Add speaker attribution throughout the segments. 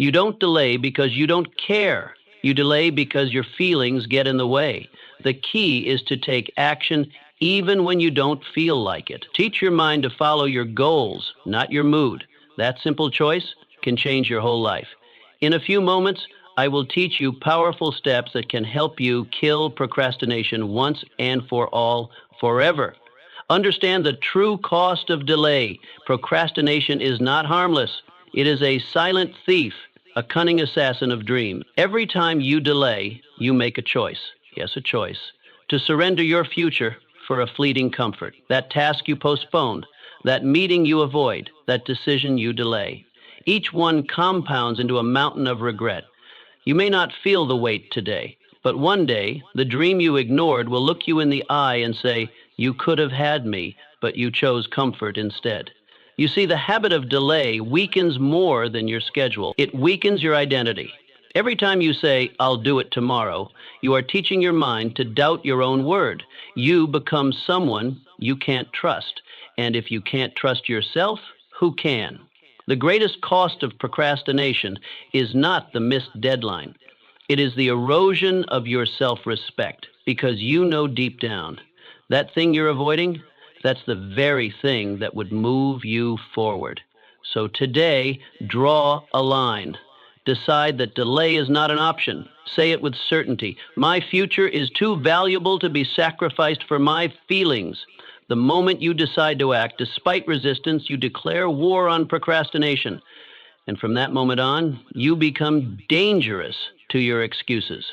Speaker 1: You don't delay because you don't care. You delay because your feelings get in the way. The key is to take action even when you don't feel like it. Teach your mind to follow your goals, not your mood. That simple choice can change your whole life. In a few moments, I will teach you powerful steps that can help you kill procrastination once and for all, forever. Understand the true cost of delay. Procrastination is not harmless. It is a silent thief, a cunning assassin of dreams. Every time you delay, you make a choice. Yes, a choice. To surrender your future for a fleeting comfort. That task you postpone, that meeting you avoid, that decision you delay. Each one compounds into a mountain of regret. You may not feel the weight today, but one day, the dream you ignored will look you in the eye and say, "You could have had me, but you chose comfort instead." You see, the habit of delay weakens more than your schedule. It weakens your identity. Every time you say, "I'll do it tomorrow," you are teaching your mind to doubt your own word. You become someone you can't trust. And if you can't trust yourself, who can? The greatest cost of procrastination is not the missed deadline. It is the erosion of your self-respect, because you know deep down that thing you're avoiding, that's the very thing that would move you forward. So today, draw a line. Decide that delay is not an option. Say it with certainty. My future is too valuable to be sacrificed for my feelings. The moment you decide to act, despite resistance, you declare war on procrastination. And from that moment on, you become dangerous to your excuses.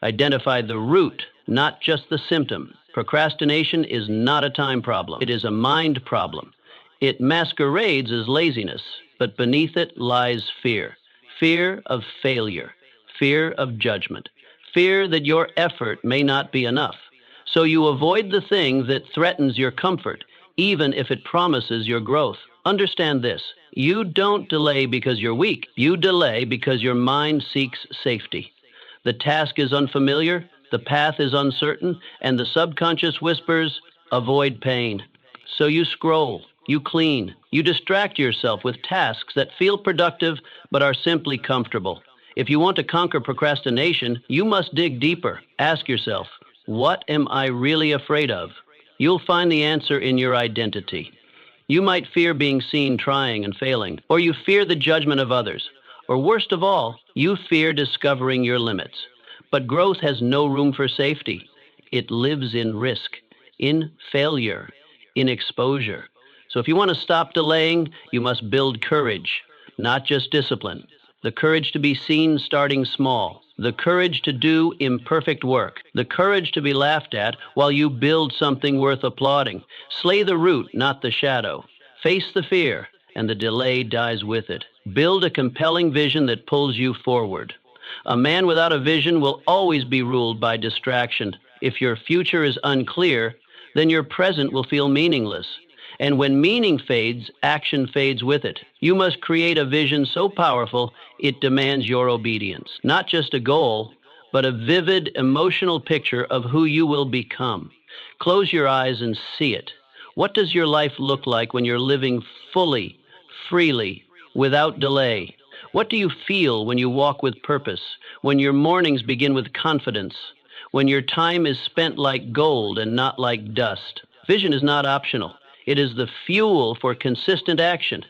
Speaker 1: Identify the root, not just the symptom. Procrastination is not a time problem. It is a mind problem. It masquerades as laziness, but beneath it lies fear. Fear of failure, fear of judgment, fear that your effort may not be enough. So you avoid the thing that threatens your comfort, even if it promises your growth. Understand this. You don't delay because you're weak. You delay because your mind seeks safety. The task is unfamiliar, the path is uncertain, and the subconscious whispers, "Avoid pain." So you scroll, you clean, you distract yourself with tasks that feel productive but are simply comfortable. If you want to conquer procrastination, you must dig deeper. Ask yourself, what am I really afraid of? You'll find the answer in your identity. You might fear being seen trying and failing, or you fear the judgment of others, or worst of all, you fear discovering your limits. But growth has no room for safety. It lives in risk, in failure, in exposure. So if you want to stop delaying, you must build courage, not just discipline. The courage to be seen starting small. The courage to do imperfect work. The courage to be laughed at while you build something worth applauding. Slay the root, not the shadow. Face the fear, and the delay dies with it. Build a compelling vision that pulls you forward. A man without a vision will always be ruled by distraction. If your future is unclear, then your present will feel meaningless. And when meaning fades, action fades with it. You must create a vision so powerful, it demands your obedience. Not just a goal, but a vivid, emotional picture of who you will become. Close your eyes and see it. What does your life look like when you're living fully, freely, without delay? What do you feel when you walk with purpose, when your mornings begin with confidence, when your time is spent like gold and not like dust? Vision is not optional. It is the fuel for consistent action.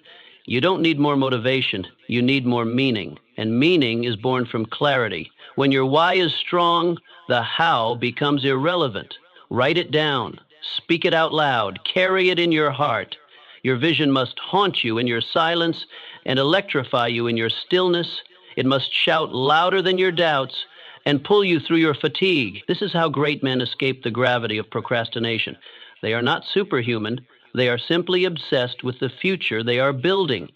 Speaker 1: You don't need more motivation. You need more meaning. And meaning is born from clarity. When your why is strong, the how becomes irrelevant. Write it down. Speak it out loud. Carry it in your heart. Your vision must haunt you in your silence and electrify you in your stillness. It must shout louder than your doubts and pull you through your fatigue. This is how great men escape the gravity of procrastination. They are not superhuman. They are simply obsessed with the future they are building.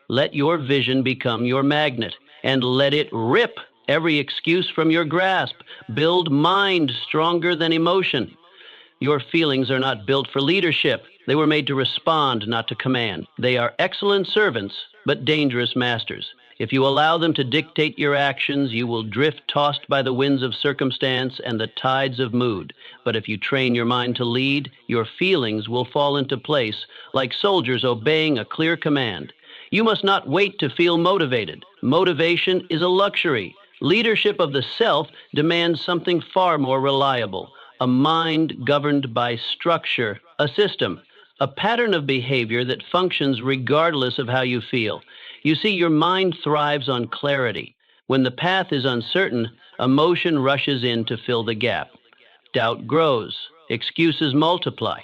Speaker 1: Let your vision become your magnet, and let it rip every excuse from your grasp. Build mind stronger than emotion. Your feelings are not built for leadership. They were made to respond, not to command. They are excellent servants, but dangerous masters. If you allow them to dictate your actions, you will drift tossed by the winds of circumstance and the tides of mood. But if you train your mind to lead, your feelings will fall into place like soldiers obeying a clear command. You must not wait to feel motivated. Motivation is a luxury. Leadership of the self demands something far more reliable, a mind governed by structure, a system, a pattern of behavior that functions regardless of how you feel. You see, your mind thrives on clarity. When the path is uncertain, emotion rushes in to fill the gap. Doubt grows, excuses multiply.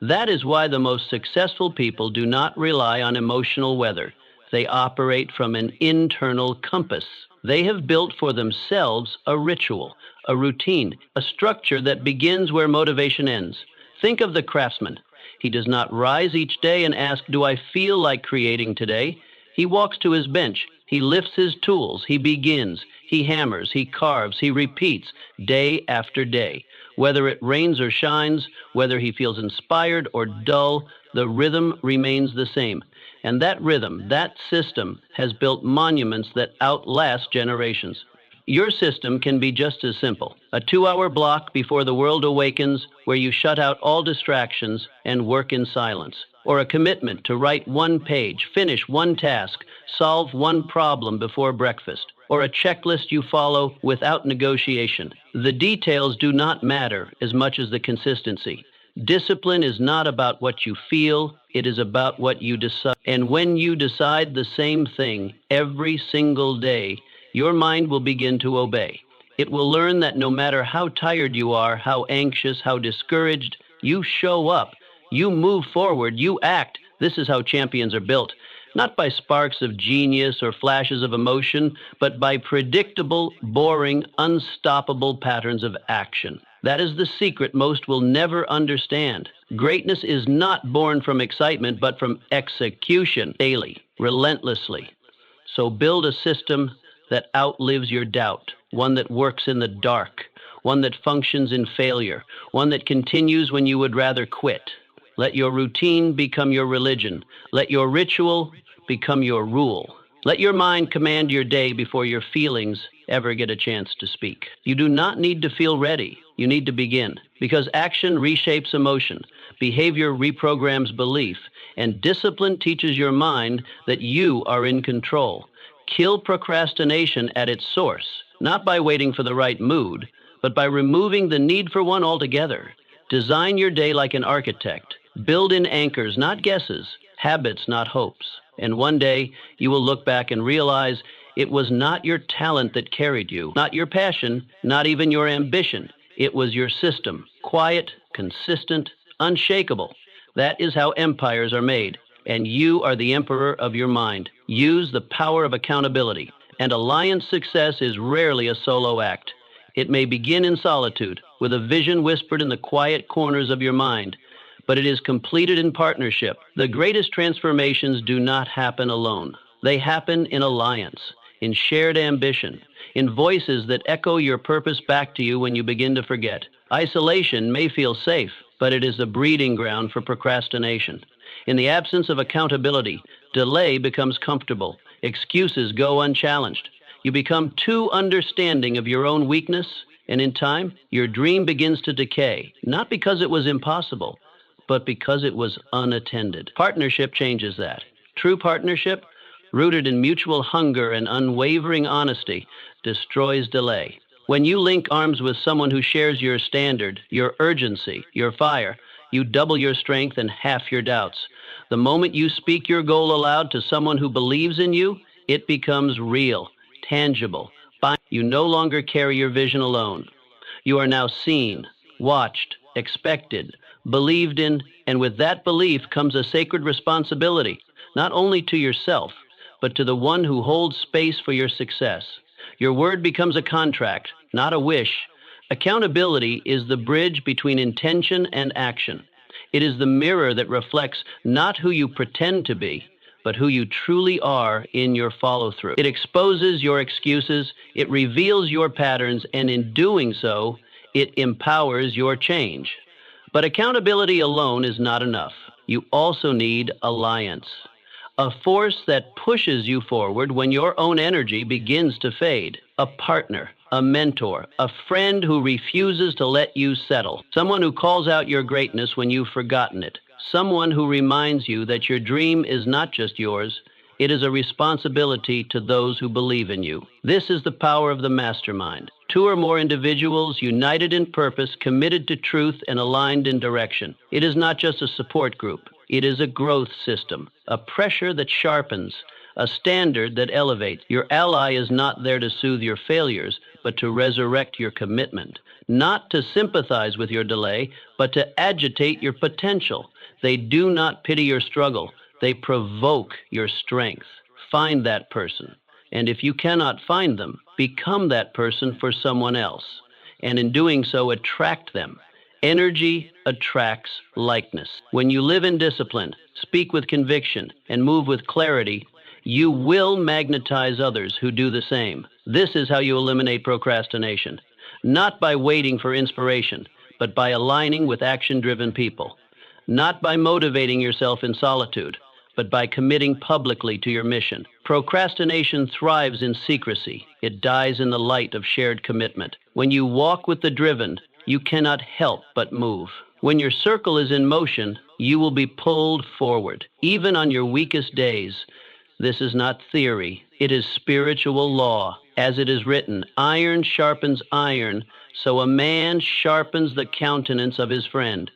Speaker 1: That is why the most successful people do not rely on emotional weather. They operate from an internal compass. They have built for themselves a ritual, a routine, a structure that begins where motivation ends. Think of the craftsman. He does not rise each day and ask, "Do I feel like creating today?" He walks to his bench. He lifts his tools. He begins. He hammers. He carves. He repeats day after day. Whether it rains or shines, whether he feels inspired or dull, the rhythm remains the same. And that rhythm, that system, has built monuments that outlast generations. Your system can be just as simple. A 2-hour block before the world awakens where you shut out all distractions and work in silence. Or a commitment to write 1 page, finish 1 task, solve 1 problem before breakfast. Or a checklist you follow without negotiation. The details do not matter as much as the consistency. Discipline is not about what you feel, it is about what you decide. And when you decide the same thing every single day, your mind will begin to obey. It will learn that no matter how tired you are, how anxious, how discouraged, you show up, you move forward, you act. This is how champions are built. Not by sparks of genius or flashes of emotion, but by predictable, boring, unstoppable patterns of action. That is the secret most will never understand. Greatness is not born from excitement, but from execution, daily, relentlessly. So build a system that outlives your doubt, one that works in the dark, one that functions in failure, one that continues when you would rather quit. Let your routine become your religion. Let your ritual become your rule. Let your mind command your day before your feelings ever get a chance to speak. You do not need to feel ready. You need to begin, because action reshapes emotion, behavior reprograms belief, and discipline teaches your mind that you are in control. Kill procrastination at its source, not by waiting for the right mood, but by removing the need for one altogether. Design your day like an architect. Build in anchors, not guesses, habits, not hopes. And one day, you will look back and realize it was not your talent that carried you, not your passion, not even your ambition. It was your system, quiet, consistent, unshakable. That is how empires are made. And you are the emperor of your mind. Use the power of accountability. And alliance success is rarely a solo act. It may begin in solitude, with a vision whispered in the quiet corners of your mind, but it is completed in partnership. The greatest transformations do not happen alone. They happen in alliance, in shared ambition, in voices that echo your purpose back to you when you begin to forget. Isolation may feel safe, but it is a breeding ground for procrastination. In the absence of accountability, delay becomes comfortable. Excuses go unchallenged. You become too understanding of your own weakness, and in time, your dream begins to decay, not because it was impossible, but because it was unattended. Partnership changes that. True partnership, rooted in mutual hunger and unwavering honesty, destroys delay. When you link arms with someone who shares your standard, your urgency, your fire, you double your strength and half your doubts. The moment you speak your goal aloud to someone who believes in you, it becomes real, tangible. You no longer carry your vision alone. You are now seen, watched, expected, believed in, and with that belief comes a sacred responsibility, not only to yourself, but to the one who holds space for your success. Your word becomes a contract, not a wish. Accountability is the bridge between intention and action. It is the mirror that reflects not who you pretend to be, but who you truly are in your follow-through. It exposes your excuses, it reveals your patterns, and in doing so, it empowers your change. But accountability alone is not enough. You also need alliance, a force that pushes you forward when your own energy begins to fade, a partner, a mentor, a friend who refuses to let you settle, someone who calls out your greatness when you've forgotten it, someone who reminds you that your dream is not just yours, It is a responsibility to those who believe in you. This is the power of the mastermind. Two or more individuals united in purpose, committed to truth, and aligned in direction. It is not just a support group. It is a growth system, a pressure that sharpens, a standard that elevates. Your ally is not there to soothe your failures, but to resurrect your commitment. Not to sympathize with your delay, but to agitate your potential. They do not pity your struggle. They provoke your strength. Find that person. And if you cannot find them, become that person for someone else. And in doing so, attract them. Energy attracts likeness. When you live in discipline, speak with conviction, and move with clarity, you will magnetize others who do the same. This is how you eliminate procrastination. Not by waiting for inspiration, but by aligning with action-driven people. Not by motivating yourself in solitude, but by committing publicly to your mission. Procrastination thrives in secrecy. It dies in the light of shared commitment. When you walk with the driven, you cannot help but move. When your circle is in motion, you will be pulled forward, even on your weakest days. This is not theory. It is spiritual law. As it is written, iron sharpens iron, so a man sharpens the countenance of his friend.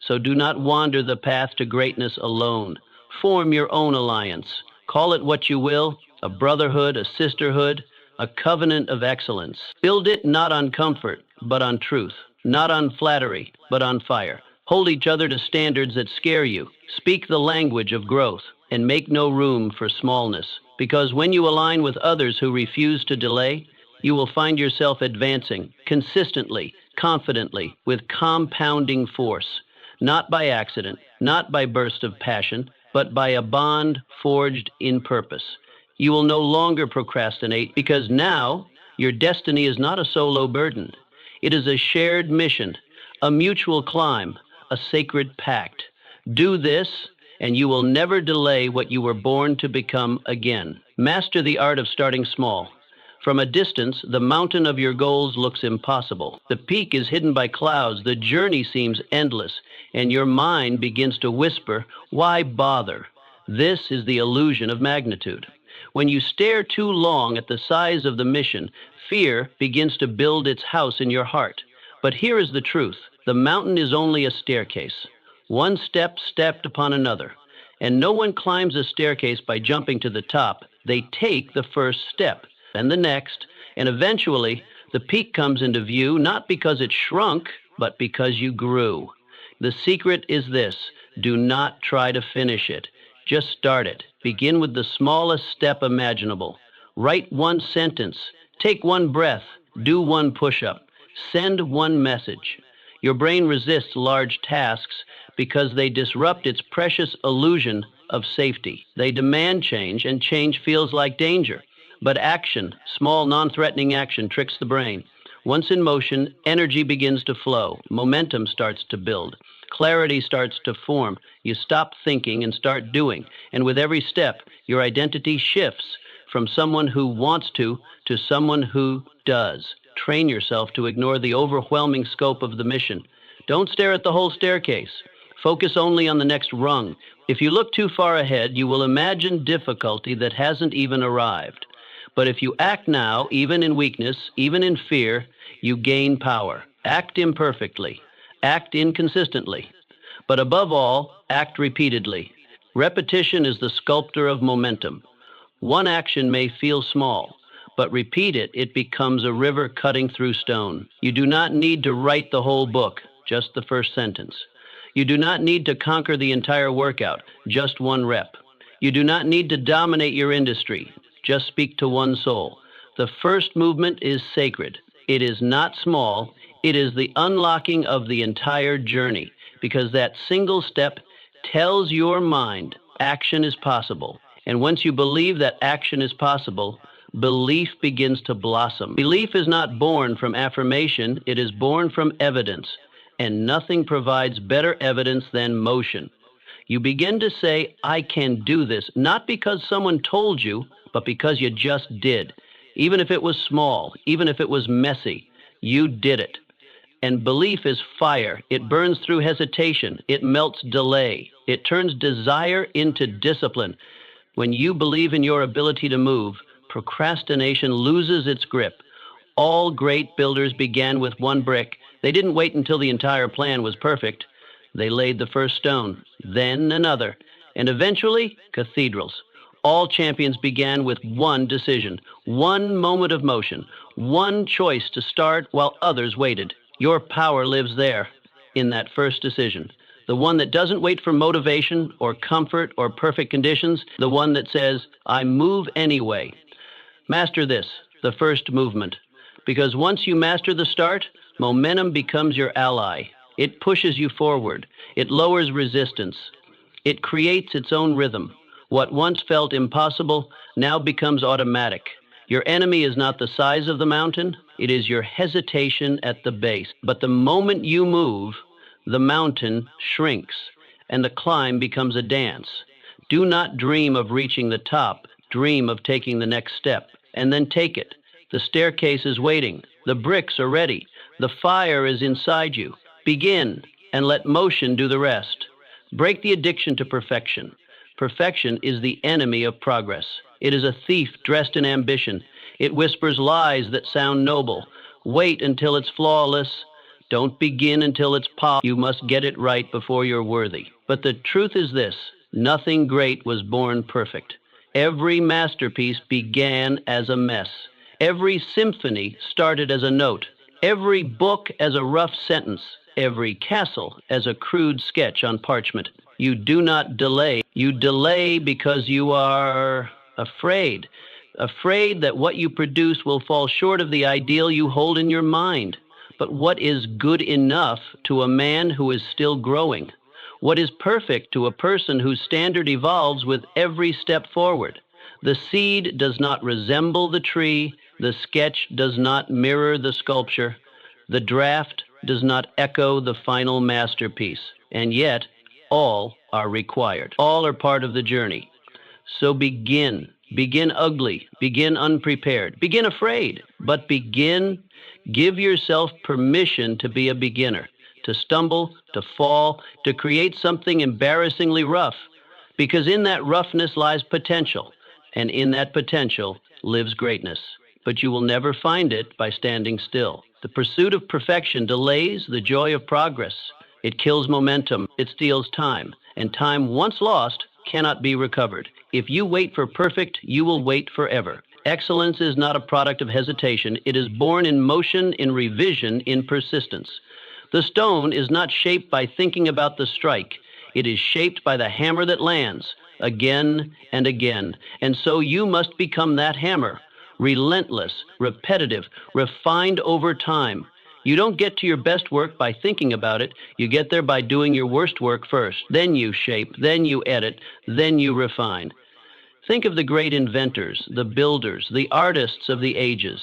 Speaker 1: So do not wander the path to greatness alone. Form your own alliance. Call it what you will, a brotherhood, a sisterhood, a covenant of excellence. Build it not on comfort, but on truth, not on flattery, but on fire. Hold each other to standards that scare you. Speak the language of growth, and make no room for smallness. Because when you align with others who refuse to delay, you will find yourself advancing consistently, confidently, with compounding force. Not by accident, not by burst of passion, but by a bond forged in purpose. You will no longer procrastinate because now your destiny is not a solo burden. It is a shared mission, a mutual climb, a sacred pact. Do this, and you will never delay what you were born to become again. Master the art of starting small. From a distance, the mountain of your goals looks impossible. The peak is hidden by clouds, the journey seems endless, and your mind begins to whisper, why bother? This is the illusion of magnitude. When you stare too long at the size of the mission, fear begins to build its house in your heart. But here is the truth. The mountain is only a staircase, one step stepped upon another. And no one climbs a staircase by jumping to the top. They take the first step, then the next, and eventually the peak comes into view, not because it shrunk, but because you grew. The secret is this: do not try to finish it. Just start it. Begin with the smallest step imaginable. Write one sentence. Take one breath. Do one push-up. Send one message. Your brain resists large tasks because they disrupt its precious illusion of safety. They demand change, and change feels like danger. But action, small, non-threatening action, tricks the brain. Once in motion, energy begins to flow. Momentum starts to build. Clarity starts to form. You stop thinking and start doing. And with every step, your identity shifts from someone who wants to someone who does. Train yourself to ignore the overwhelming scope of the mission. Don't stare at the whole staircase. Focus only on the next rung. If you look too far ahead, you will imagine difficulty that hasn't even arrived. But if you act now, even in weakness, even in fear, you gain power. Act imperfectly. Act inconsistently. But above all, act repeatedly. Repetition is the sculptor of momentum. One action may feel small, but repeat it, it becomes a river cutting through stone. You do not need to write the whole book, just the first sentence. You do not need to conquer the entire workout, just one rep. You do not need to dominate your industry, just speak to one soul. The first movement is sacred. It is not small. It is the unlocking of the entire journey, because that single step tells your mind action is possible. And once you believe that action is possible, belief begins to blossom. Belief is not born from affirmation. It is born from evidence. And nothing provides better evidence than motion. You begin to say, I can do this, not because someone told you, but because you just did. Even if it was small, even if it was messy, you did it. And belief is fire. It burns through hesitation. It melts delay. It turns desire into discipline. When you believe in your ability to move, procrastination loses its grip. All great builders began with one brick. They didn't wait until the entire plan was perfect. They laid the first stone, then another, and eventually cathedrals. All champions began with one decision, one moment of motion, one choice to start while others waited. Your power lives there, in that first decision. The one that doesn't wait for motivation or comfort or perfect conditions, the one that says, I move anyway. Master this, the first movement. Because once you master the start, momentum becomes your ally. It pushes you forward. It lowers resistance. It creates its own rhythm. What once felt impossible now becomes automatic. Your enemy is not the size of the mountain, it is your hesitation at the base. But the moment you move, the mountain shrinks, and the climb becomes a dance. Do not dream of reaching the top. Dream of taking the next step, and then take it. The staircase is waiting. The bricks are ready. The fire is inside you. Begin, and let motion do the rest. Break the addiction to perfection. Perfection is the enemy of progress. It is a thief dressed in ambition. It whispers lies that sound noble. Wait until it's flawless. Don't begin until it's polished. You must get it right before you're worthy. But the truth is this: nothing great was born perfect. Every masterpiece began as a mess. Every symphony started as a note. Every book as a rough sentence. Every castle as a crude sketch on parchment. You do not delay. You delay because you are afraid. Afraid that what you produce will fall short of the ideal you hold in your mind. But what is good enough to a man who is still growing? What is perfect to a person whose standard evolves with every step forward? The seed does not resemble the tree. The sketch does not mirror the sculpture. The draft does not echo the final masterpiece. And yet, all are required. All are part of the journey. So begin. Begin ugly. Begin unprepared. Begin afraid. But begin. Give yourself permission to be a beginner, to stumble, to fall, to create something embarrassingly rough. Because in that roughness lies potential, and in that potential lives greatness. But you will never find it by standing still. The pursuit of perfection delays the joy of progress. It kills momentum. It steals time. And time once lost cannot be recovered. If you wait for perfect, you will wait forever. Excellence is not a product of hesitation. It is born in motion, in revision, in persistence. The stone is not shaped by thinking about the strike. It is shaped by the hammer that lands again and again. And so you must become that hammer. Relentless, repetitive, refined over time. You don't get to your best work by thinking about it. You get there by doing your worst work first. Then you shape, then you edit, then you refine. Think of the great inventors, the builders, the artists of the ages.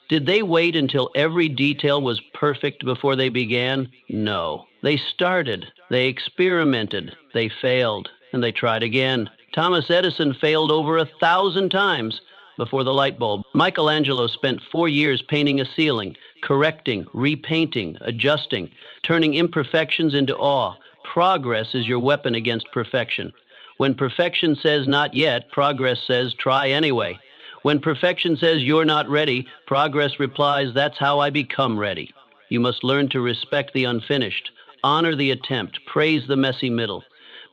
Speaker 1: Did they wait until every detail was perfect before they began? No. They started, they experimented, they failed, and they tried again. Thomas Edison failed over 1,000 times before the light bulb. Michelangelo spent 4 years painting a ceiling, correcting, repainting, adjusting, turning imperfections into awe. Progress is your weapon against perfection. When perfection says not yet, progress says try anyway. When perfection says you're not ready, progress replies that's how I become ready. You must learn to respect the unfinished, honor the attempt, praise the messy middle,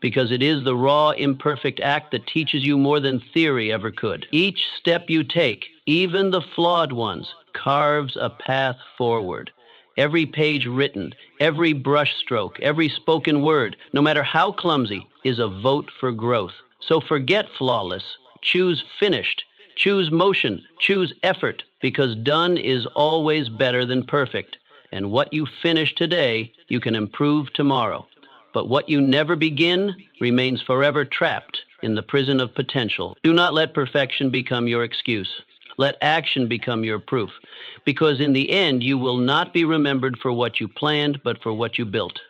Speaker 1: because it is the raw, imperfect act that teaches you more than theory ever could. Each step you take, even the flawed ones, carves a path forward. Every page written, every brush stroke, every spoken word, no matter how clumsy, is a vote for growth. So forget flawless. Choose finished. Choose motion. Choose effort, because done is always better than perfect. And what you finish today, you can improve tomorrow. But what you never begin remains forever trapped in the prison of potential. Do not let perfection become your excuse. Let action become your proof, because in the end, you will not be remembered for what you planned, but for what you built.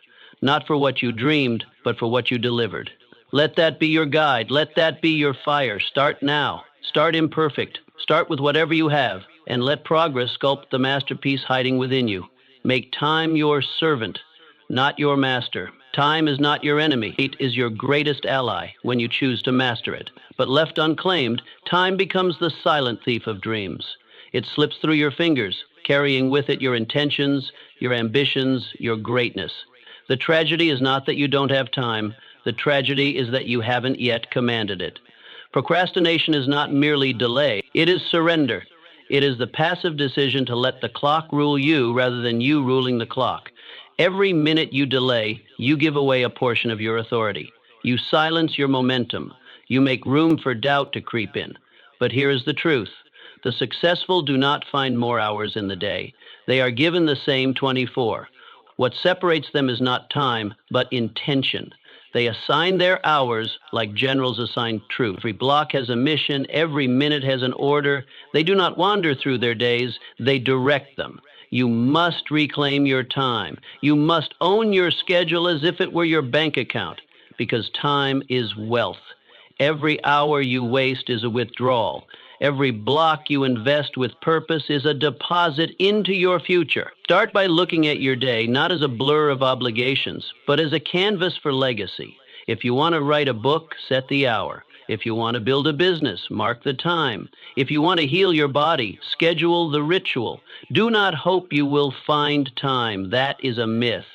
Speaker 1: Not for what you dreamed, but for what you delivered. Let that be your guide. Let that be your fire. Start now. Start imperfect. Start with whatever you have, and let progress sculpt the masterpiece hiding within you. Make time your servant, not your master. Time is not your enemy. It is your greatest ally when you choose to master it. But left unclaimed, time becomes the silent thief of dreams. It slips through your fingers, carrying with it your intentions, your ambitions, your greatness. The tragedy is not that you don't have time. The tragedy is that you haven't yet commanded it. Procrastination is not merely delay. It is surrender. It is the passive decision to let the clock rule you rather than you ruling the clock. Every minute you delay, you give away a portion of your authority. You silence your momentum. You make room for doubt to creep in. But here is the truth. The successful do not find more hours in the day. They are given the same 24. What separates them is not time, but intention. They assign their hours like generals assign troops. Every block has a mission. Every minute has an order. They do not wander through their days. They direct them. You must reclaim your time. You must own your schedule as if it were your bank account, because time is wealth. Every hour you waste is a withdrawal. Every block you invest with purpose is a deposit into your future. Start by looking at your day not as a blur of obligations, but as a canvas for legacy. If you want to write a book, set the hour. If you want to build a business, mark the time. If you want to heal your body, schedule the ritual. Do not hope you will find time. That is a myth.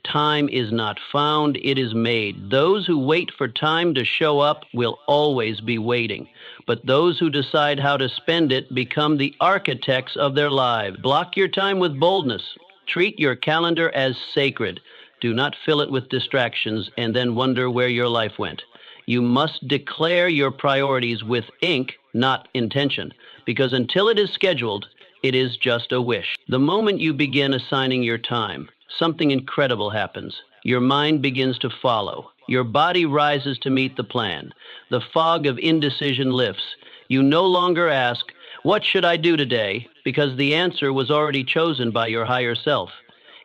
Speaker 1: Time is not found, it is made. Those who wait for time to show up will always be waiting. But those who decide how to spend it become the architects of their lives. Block your time with boldness. Treat your calendar as sacred. Do not fill it with distractions and then wonder where your life went. You must declare your priorities with ink, not intention, because until it is scheduled, it is just a wish. The moment you begin assigning your time, something incredible happens. Your mind begins to follow. Your body rises to meet the plan. The fog of indecision lifts. You no longer ask, "What should I do today?" because the answer was already chosen by your higher self.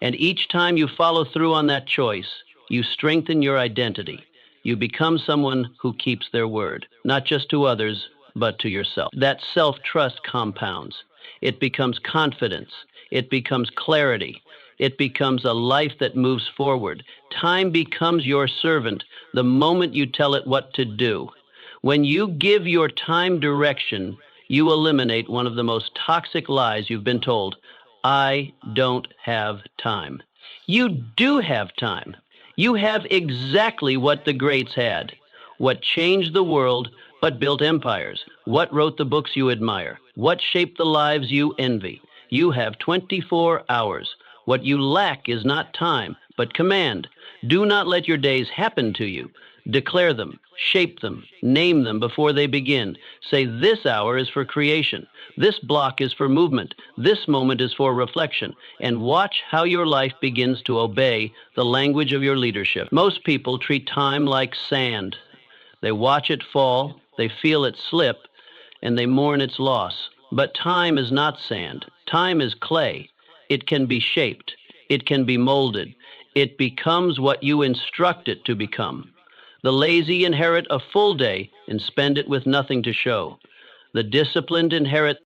Speaker 1: And each time you follow through on that choice, you strengthen your identity. You become someone who keeps their word, not just to others, but to yourself. That self-trust compounds. It becomes confidence. It becomes clarity. It becomes a life that moves forward. Time becomes your servant the moment you tell it what to do. When you give your time direction, you eliminate one of the most toxic lies you've been told. I don't have time. You do have time. You have exactly what the greats had. What changed the world, but built empires. What wrote the books you admire. What shaped the lives you envy. You have 24 hours. What you lack is not time, but command. Do not let your days happen to you. Declare them, shape them, name them before they begin. Say, this hour is for creation. This block is for movement. This moment is for reflection. And watch how your life begins to obey the language of your leadership. Most people treat time like sand. They watch it fall, they feel it slip, and they mourn its loss. But time is not sand. Time is clay. It can be shaped. It can be molded. It becomes what you instruct it to become. The lazy inherit a full day and spend it with nothing to show. The disciplined inherit